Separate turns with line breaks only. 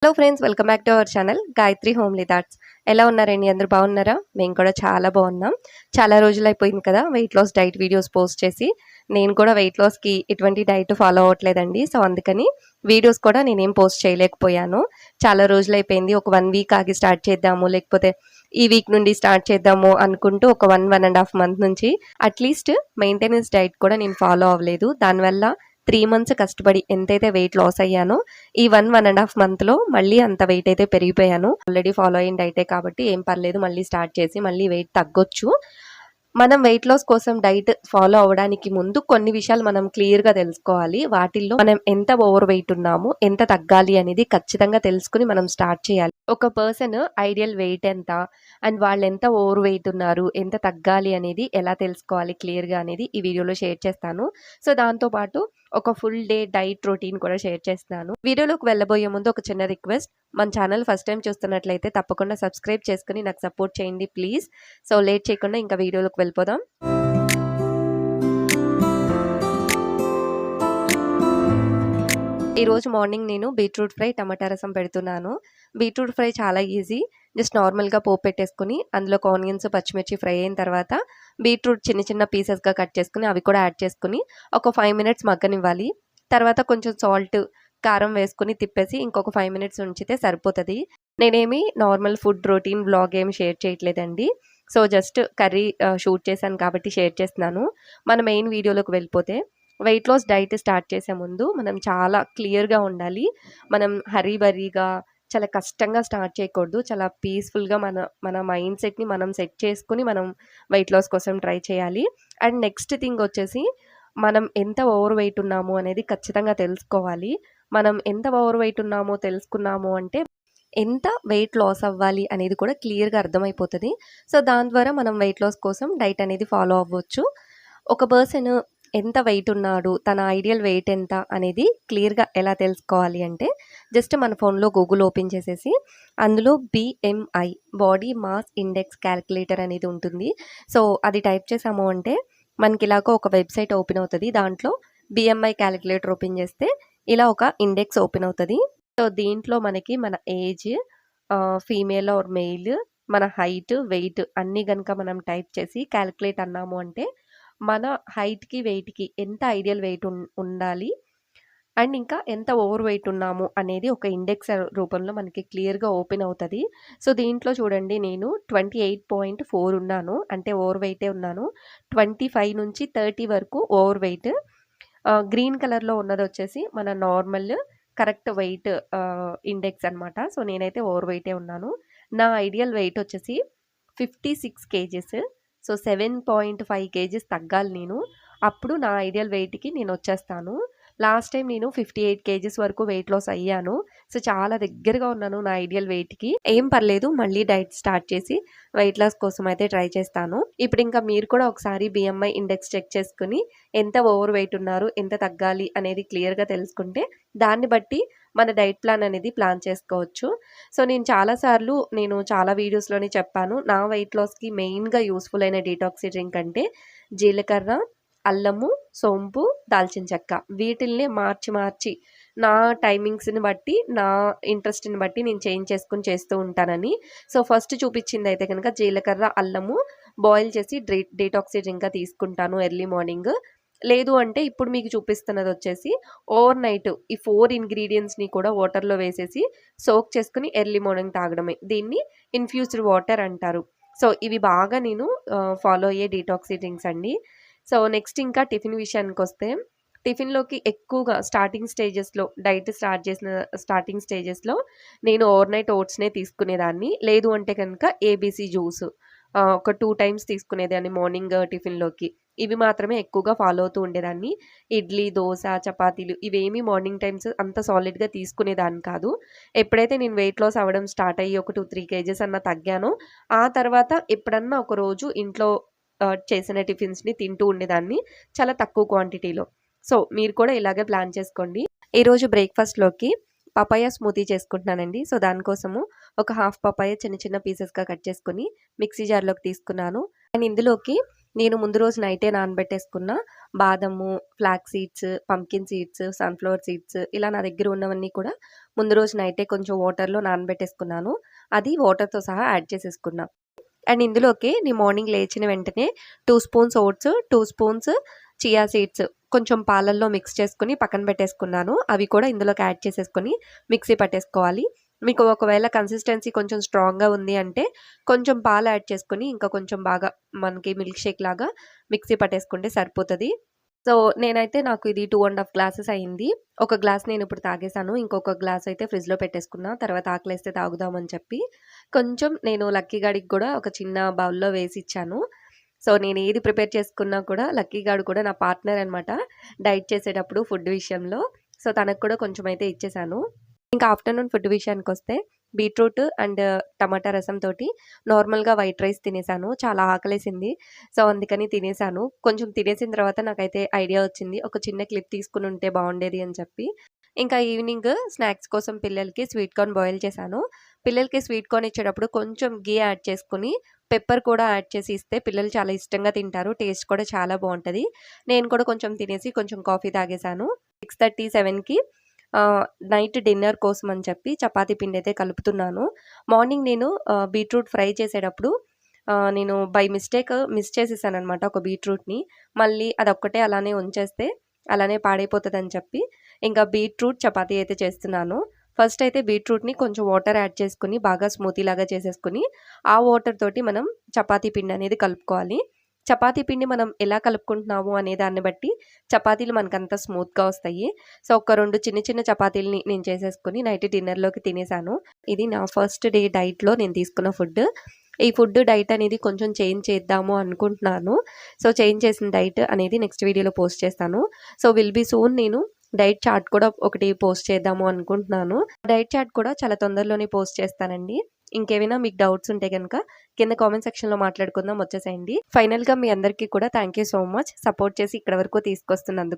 Hello friends, welcome back to our channel Gayatri homely thoughts. ఎలా ఉన్నారండి? అందరూ బాగున్నారా? మేము కూడా చాలా బాగున్నాం. చాలా రోజులైపోయింది కదా weight loss diet videos post చేసి. నేను కూడా వెయిట్ లాస్కి ఎటువంటి డైట్ ఫాలో అవ్వట్లేదండి. సో అందుకని వీడియోస్ కూడా నేనేం పోస్ట్ చేయలేకపోయాను. చాలా రోజులైపోయింది. ఒక 1 వీక్ ఆగి స్టార్ట్ చేద్దాము, లేకపోతే ఈ వీక్ నుండి స్టార్ట్ చేద్దాము అనుకుంటూ ఒక 1.5 మంత్ నుంచి అట్లీస్ట్ మెయింటెనెన్స్ డైట్ కూడా నేను ఫాలో అవ్వలేదు. దానివల్ల 3 మంత్స్ కష్టపడి ఎంతైతే వెయిట్ లాస్ అయ్యానో ఈ 1.5 మంత్లో మళ్ళీ అంత వెయిట్ అయితే పెరిగిపోయాను. ఆల్రెడీ ఫాలో అయిన డైటే కాబట్టి ఏం పర్లేదు, మళ్ళీ స్టార్ట్ చేసి మళ్ళీ వెయిట్ తగ్గొచ్చు. మనం వెయిట్ లాస్ కోసం డైట్ ఫాలో అవ్వడానికి ముందు కొన్ని విషయాలు మనం క్లియర్గా తెలుసుకోవాలి. వాటిల్లో మనం ఎంత ఓవర్ వెయిట్ ఉన్నాము, ఎంత తగ్గాలి అనేది ఖచ్చితంగా తెలుసుకుని మనం స్టార్ట్ చేయాలి. ఒక పర్సన్ ఐడియల్ వెయిట్ ఎంత అండ్ వాళ్ళు ఎంత ఓవర్ వెయిట్ ఉన్నారు, ఎంత తగ్గాలి అనేది ఎలా తెలుసుకోవాలి క్లియర్గా అనేది ఈ వీడియోలో షేర్ చేస్తాను. సో దాంతోపాటు ఒక ఫుల్ డే డైట్ రొటీన్ కూడా షేర్ చేస్తున్నాను. వీడియోలోకి వెళ్ళబోయే ముందు ఒక చిన్న రిక్వెస్ట్, మన ఛానల్ ఫస్ట్ టైం చూస్తున్నట్లయితే తప్పకుండా సబ్స్క్రైబ్ చేసుకుని నాకు సపోర్ట్ చేయండి ప్లీజ్. సో లేట్ చేయకుండా ఇంకా వీడియోలోకి వెళ్ళిపోదాం. ఈరోజు మార్నింగ్ నేను బీట్రూట్ ఫ్రై టమాటా రసం పెడుతున్నాను. బీట్రూట్ ఫ్రై చాలా ఈజీ. జస్ట్ నార్మల్గా పోపు పెట్టేసుకుని అందులోకి ఆనియన్స్ పచ్చిమిర్చి ఫ్రై అయిన తర్వాత బీట్రూట్ చిన్న చిన్న పీసెస్గా కట్ చేసుకుని అవి కూడా యాడ్ చేసుకుని ఒక 5 మినిట్స్ మగ్గనివ్వాలి. తర్వాత కొంచెం సాల్ట్ కారం వేసుకుని తిప్పేసి ఇంకొక 5 మినిట్స్ ఉంచితే సరిపోతుంది. నేనేమి నార్మల్ ఫుడ్ రొటీన్ బ్లాగ్ ఏమి షేర్ చేయట్లేదండి. సో జస్ట్ కర్రీ షూట్ చేశాను కాబట్టి షేర్ చేస్తున్నాను. మన మెయిన్ వీడియోలోకి వెళ్ళిపోతే, వెయిట్ లాస్ డైట్ స్టార్ట్ చేసే ముందు మనం చాలా క్లియర్గా ఉండాలి. మనం హరీబరీగా చాలా కష్టంగా స్టార్ట్ చేయకూడదు. చాలా పీస్ఫుల్గా మన మైండ్ సెట్ని మనం సెట్ చేసుకుని మనం వెయిట్ లాస్ కోసం ట్రై చేయాలి. అండ్ నెక్స్ట్ థింగ్ వచ్చేసి, మనం ఎంత ఓవర్ వెయిట్ ఉన్నాము అనేది ఖచ్చితంగా తెలుసుకోవాలి. మనం ఎంత ఓవర్ వెయిట్ ఉన్నామో తెలుసుకున్నాము అంటే ఎంత వెయిట్ లాస్ అవ్వాలి అనేది కూడా క్లియర్గా అర్థమైపోతుంది. సో దాని ద్వారా మనం వెయిట్ లాస్ కోసం డైట్ అనేది ఫాలో అవ్వచ్చు. ఒక పర్సన్ ఎంత వెయిట్ ఉన్నాడు, తన ఐడియల్ వెయిట్ ఎంత అనేది క్లియర్గా ఎలా తెలుసుకోవాలి అంటే, జస్ట్ మన ఫోన్లో గూగుల్ ఓపెన్ చేసేసి అందులో BMI body mass index calculator అనేది ఉంటుంది. సో అది టైప్ చేసాము అంటే మనకి ఇలాగ ఒక వెబ్సైట్ ఓపెన్ అవుతుంది. దాంట్లో BMI క్యాలిక్యులేటర్ ఓపెన్ చేస్తే ఇలా ఒక ఇండెక్స్ ఓపెన్ అవుతుంది. సో దీంట్లో మనకి మన ఏజ్, ఫీమేల్ ఆర్ మెయిల్, మన హైట్, వెయిట్ అన్నీ కనుక మనం టైప్ చేసి క్యాలిక్యులేట్ అన్నాము అంటే మన హైట్కి వెయిట్కి ఎంత ఐడియల్ వెయిట్ ఉండాలి అండ్ ఇంకా ఎంత ఓవర్ వెయిట్ ఉన్నాము అనేది ఒక ఇండెక్స్ రూపంలో మనకి క్లియర్గా ఓపెన్ అవుతుంది. సో దీంట్లో చూడండి, నేను 28.4 ఉన్నాను, అంటే ఓవర్ వెయిటే ఉన్నాను. 25 నుంచి 30 వరకు ఓవర్ వెయిట్. గ్రీన్ కలర్లో ఉన్నది వచ్చేసి మన నార్మల్ కరెక్ట్ వెయిట్ ఇండెక్స్ అనమాట. సో నేనైతే ఓవర్ వెయిటే ఉన్నాను. నా ఐడియల్ వెయిట్ వచ్చేసి 56 కేజెస్. సో 7.5 కేజీస్ తగ్గాలి నేను. అప్పుడు నా ఐడియల్ వెయిట్కి నేను వచ్చేస్తాను. లాస్ట్ టైం నేను 58 కేజీస్ వరకు వెయిట్ లాస్ అయ్యాను. సో చాలా దగ్గరగా ఉన్నాను నా ఐడియల్ వెయిట్కి. ఏం పర్లేదు, మళ్ళీ డైట్ స్టార్ట్ చేసి వెయిట్ లాస్ కోసం అయితే ట్రై చేస్తాను. ఇప్పుడు ఇంకా మీరు కూడా ఒకసారి BMI ఇండెక్స్ చెక్ చేసుకుని ఎంత ఓవర్ వెయిట్ ఉన్నారు, ఎంత తగ్గాలి అనేది క్లియర్గా తెలుసుకుంటే దాన్ని బట్టి మన డైట్ ప్లాన్ అనేది ప్లాన్ చేసుకోవచ్చు. సో నేను చాలా వీడియోస్లోనే చెప్పాను, నా వెయిట్ లాస్కి మెయిన్గా యూస్ఫుల్ అయిన డీటాక్సీ డ్రింక్ అంటే జీలకర్ర, అల్లము, సోంపు, దాల్చిన చెక్క. వీటిల్ని మార్చి నా టైమింగ్స్ని బట్టి, నా ఇంట్రెస్ట్ని బట్టి నేను చేంజ్ చేసుకుని చేస్తూ ఉంటానని. సో ఫస్ట్ చూపించింది అయితే కనుక జీలకర్ర, అల్లము బాయిల్ చేసి డీటాక్సీ డ్రింక్గా తీసుకుంటాను ఎర్లీ మార్నింగ్. లేదు అంటే ఇప్పుడు మీకు చూపిస్తున్నది వచ్చేసి ఓవర్ నైట్ ఈ 4 ఇంగ్రీడియంట్స్ని కూడా వాటర్లో వేసేసి సోక్ చేసుకుని ఎర్లీ మార్నింగ్ తాగడమే. దీన్ని ఇన్ఫ్యూజ్డ్ వాటర్ అంటారు. సో ఇవి బాగా నేను ఫాలో అయ్యే డీటాక్సీ డ్రింక్స్ అండి. సో నెక్స్ట్ ఇంకా టిఫిన్ విషయానికి వస్తే, టిఫిన్లోకి ఎక్కువగా డైట్ స్టార్ట్ చేసిన స్టార్టింగ్ స్టేజెస్లో నేను ఓవర్ నైట్ ఓట్స్నే తీసుకునేదాన్ని. లేదు అంటే కనుక ABC జ్యూస్ ఒక 2 టైమ్స్ తీసుకునేదాన్ని మార్నింగ్ టిఫిన్లోకి. ఇవి మాత్రమే ఎక్కువగా ఫాలో అవుతూ ఉండేదాన్ని. ఇడ్లీ, దోశ, చపాతీలు ఇవేమీ మార్నింగ్ టైమ్స్ అంత సాలిడ్గా తీసుకునేదాన్ని కాదు. ఎప్పుడైతే నేను వెయిట్ లాస్ అవ్వడం స్టార్ట్ అయ్యి ఒక 2-3 కేజెస్ అన్న తగ్గానో, ఆ తర్వాత ఎప్పుడన్నా ఒక రోజు ఇంట్లో చేసిన టిఫిన్స్ని తింటూ ఉండేదాన్ని, చాలా తక్కువ క్వాంటిటీలో. సో మీరు కూడా ఇలాగే ప్లాన్ చేసుకోండి. ఈరోజు బ్రేక్ఫాస్ట్లోకి పపాయ స్మూతీ చేసుకుంటున్నానండి. సో దానికోసము ఒక హాఫ్ పపాయ చిన్న చిన్న పీసెస్గా కట్ చేసుకుని మిక్సీ జార్లోకి తీసుకున్నాను. అండ్ ఇందులోకి నేను ముందు రోజు నైటే నానబెట్టేసుకున్న బాదము, flax seeds, pumpkin seeds, sunflower seeds ఇలా నా దగ్గర ఉన్నవన్నీ కూడా ముందు రోజు నైటే కొంచెం వాటర్‌లో నానబెట్టేసుకున్నాను. అది వాటర్‌తో సహా యాడ్ చేసేసుకున్నా. అండ్ ఇందులోకి నేను మార్నింగ్ లేచిన వెంటనే 2 spoons oats, 2 spoons chia seeds కొంచెం పాలల్లో మిక్స్ చేసుకొని పక్కన పెట్టేసుకున్నాను. అవి కూడా ఇందులోకి యాడ్ చేసేసుకొని మిక్సీ పట్టేసుకోవాలి. మీకు ఒకవేళ కన్సిస్టెన్సీ కొంచెం స్ట్రాంగ్‌గా ఉంది అంటే కొంచెం పాలు యాడ్ చేసుకొని ఇంకా కొంచెం బాగా మనకి మిల్క్ షేక్ లాగా మిక్సీ పట్టేసుకుంటే సరిపోతది. సో, నేనైతే నాకు ఇది 2 ½ గ్లాసెస్ అయింది. ఒక గ్లాస్ నేనిప్పుడు తాగేసాను. ఇంకొక గ్లాస్ అయితే ఫ్రిడ్జ్‌లో పెట్టేసుకున్నా. తర్వాత ఆకలేస్తే తాగుదామని చెప్పి. కొంచెం నేను లక్కీ గాడికి గూడా ఒక చిన్న బౌల్‌లో వేసిచ్చాను. సో, నేనేది ప్రిపేర్ చేసుకున్నా కూడా లక్కీ గాడు కూడా నా పార్ట్నర్ అనమాట. డైట్ చేసేటప్పుడు ఫుడ్ విషయంలో. సో, తనకు కూడా కొంచెం అయితే ఇచ్చేసాను. ఇంకా ఆఫ్టర్‌నూన్ ఫుడ్ విషయానికొస్తే బీట్రూట్ అండ్ టమాటా రసం తోటి నార్మల్‌గా వైట్ రైస్ తినేసాను. చాలా ఆకలేసింది. సో, అందుకని తినేసాను. కొంచెం తినేసిన తర్వాత నాకైతే ఐడియా వచ్చింది. ఒక చిన్న క్లిప్ తీసుకునుంటే బావుండేది అని చెప్పి. ఇంకా ఈవినింగ్ స్నాక్స్ కోసం పిల్లలకి స్వీట్ కార్న్ బాయిల్ చేశాను. పిల్లలకి స్వీట్ కార్న్ ఇచ్చేటప్పుడు కొంచెం ఘీ యాడ్ చేసుకొని, పెప్పర్ కూడా యాడ్ చేసి ఇస్తే పిల్లలు చాలా ఇష్టంగా తింటారు. టేస్ట్ కూడా చాలా బావుంటది. నేను కూడా కొంచెం తినేసి కొంచెం కాఫీ తాగేసాను. 6:30, 7కి నైట్ డిన్నర్ కోసం అని చెప్పి చపాతీ పిండైతే కలుపుతున్నాను. మార్నింగ్ నేను బీట్రూట్ ఫ్రై చేసేటప్పుడు నేను బై మిస్టేక్ మిస్ చేసేసాననమాట ఒక బీట్రూట్‌ని. మళ్ళీ అదొక్కటే అలానే ఉంచేస్తే అలానే పాడైపోతదని చెప్పి ఇంకా బీట్రూట్ చపాతీ అయితే చేస్తున్నాను. ఫస్ట్ అయితే బీట్రూట్‌ని కొంచెం వాటర్ యాడ్ చేసుకొని బాగా స్మూతీ లాగా చేసేసుకొని, ఆ వాటర్ తోటి మనం చపాతీ పిండనేది కలుపుకోవాలి. చపాతీ పిండి మనం ఎలా కలుపుకుంటున్నాము అనే దాన్ని బట్టి చపాతీలు మనకంత స్మూత్‌గా వస్తాయి. సో, ఒక 2 చిన్న చిన్న చపాతీలని నేను చేసేసుకొని నైట్ డిన్నర్‌లోకి తినేసాను. ఇది నా ఫస్ట్ డే డైట్‌లో నేను తీసుకున్న ఫుడ్. ఈ ఫుడ్ డైట్ అనేది కొంచెం చేంజ్ చేద్దాము అనుకుంటున్నాను. సో, చేంజ్ చేసిన డైట్ అనేది నెక్స్ట్ వీడియోలో పోస్ట్ చేస్తాను. సో, విల్ బీ సూన్ నేను డైట్ చార్ట్ కూడా ఒకటి పోస్ట్ చేద్దాము అనుకుంటున్నాను. డైట్ చార్ట్ కూడా చాలా తొందరలోనే పోస్ట్ చేస్తానండి. ఇంకేమైనా మీకు డౌట్స్ ఉంటే గనక కింద కామెంట్ సెక్షన్‌లో మాట్లాడుకుందాం వచ్చేసేయండి. ఫైనల్‌గా మీ అందరికీ కూడా thank you so much support చేసి ఇక్కడి వరకు తీసుకొస్తున్నందుకు.